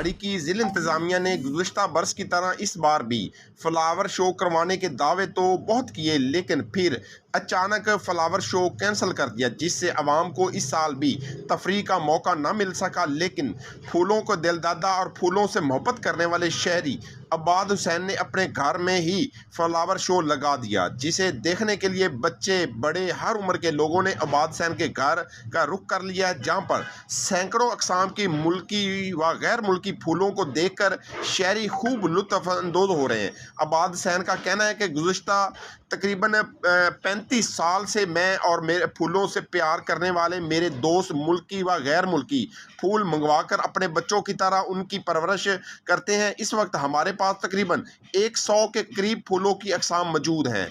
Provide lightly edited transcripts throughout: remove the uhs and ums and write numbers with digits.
बिहाड़ी की जिला इंतजामिया ने गुज़िश्ता बरस की तरह इस बार भी फ्लावर शो करवाने के दावे तो बहुत किए, लेकिन फिर अचानक फ्लावर शो कैंसिल कर दिया, जिससे अवाम को इस साल भी तफरीह का मौका न मिल सका। लेकिन फूलों को दिलदादा और फूलों से मोहब्बत करने वाले शहरी अब्बाद हुसैन ने अपने घर में ही फ्लावर शो लगा दिया, जिसे देखने के लिए बच्चे बड़े हर उम्र के लोगों ने अब्बाद हुसैन के घर का रुख कर लिया, जहां पर सैकड़ों अक़साम की मुल्की व गैर मुल्की फूलों को देखकर शहरी खूब लुत्फ़ अंदोज़ हो रहे हैं। अब्बाद हुसैन का कहना है कि गुज़िश्ता तकरीबन 35 साल से मैं और मेरे फूलों से प्यार करने वाले मेरे दोस्त मुल्की व गैर मुल्की फूल मंगवाकर अपने बच्चों की तरह उनकी परवरिश करते हैं। इस वक्त हमारे पास तकरीबन 100 के करीब फूलों की अक़साम मौजूद हैं।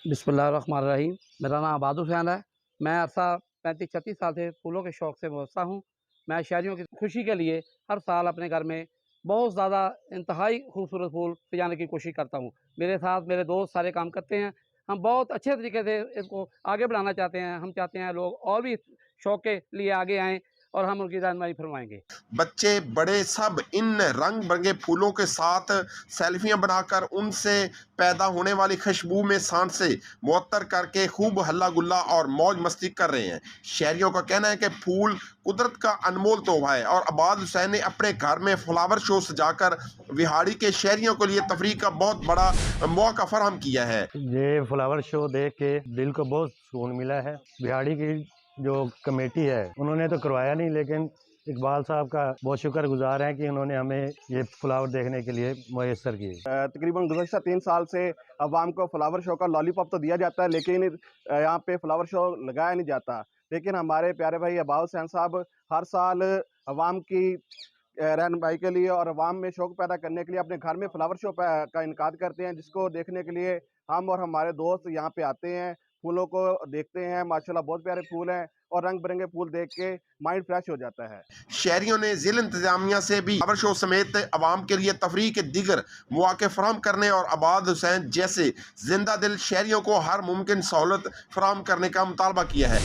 बिस्मिल्लाहिर्रहमानिर्रहीम। मेरा नाम अब्बाद हुसैन है। मैं अरसा 35-36 साल से फूलों के शौक़ से वाबस्ता हूँ। मैं शहरियों की खुशी के लिए हर साल अपने घर में बहुत ज़्यादा इंतहाई खूबसूरत फूल सजाने की कोशिश करता हूँ। मेरे साथ मेरे दोस्त सारे काम करते हैं। हम बहुत अच्छे तरीके से इसको आगे बढ़ाना चाहते हैं। हम चाहते हैं लोग और भी शौक़ के लिए आगे आएँ और हम उनकी रहनुमाई फरमाएँगे। बच्चे बड़े सब इन रंग बिरंगे फूलों के साथ सेल्फियां बनाकर उनसे पैदा होने वाली खुशबू में सांसें मुअत्तर करके खूब हल्ला गुल्ला और मौज मस्ती कर रहे हैं। शहरियों का कहना है कि फूल कुदरत का अनमोल तोहफा है और अब्बाद हुसैन ने अपने घर में फ्लावर शो सजाकर बिहाड़ी के शहरियों के लिए तफरीह का बहुत बड़ा मौका फराहम किया है। ये फ्लावर शो देख के दिल को बहुत सुकून मिला है। बिहाड़ी की जो कमेटी है उन्होंने तो करवाया नहीं, लेकिन इकबाल साहब का बहुत शुक्रगुजार हैं कि उन्होंने हमें ये फ्लावर देखने के लिए मुयस्सर किए। तकरीबन गुज़श्ता 3 साल से अवाम को फ्लावर शो का लॉलीपॉप तो दिया जाता है, लेकिन यहाँ पे फ्लावर शो लगाया नहीं जाता। लेकिन हमारे प्यारे भाई अब्बाद हुसैन साहब हर साल अवाम की रहनुमाई के लिए और अवाम में शौक़ पैदा करने के लिए अपने घर में फ्लावर शो का इनकाद करते हैं, जिसको देखने के लिए हम और हमारे दोस्त यहाँ पे आते हैं, फूलों को देखते हैं। माशाल्लाह बहुत प्यारे फूल हैं और रंग बिरंगे फूल देख के माइंड फ्रेश हो जाता है। शहरियों ने जिला इंतजामिया से भी फ्लावर शो समेत अवाम के लिए तफरीह के दीगर मौके फराहम करने और अब्बाद हुसैन जैसे जिंदा दिल शहरियों को हर मुमकिन सहूलत फराहम करने का मुतालबा किया है।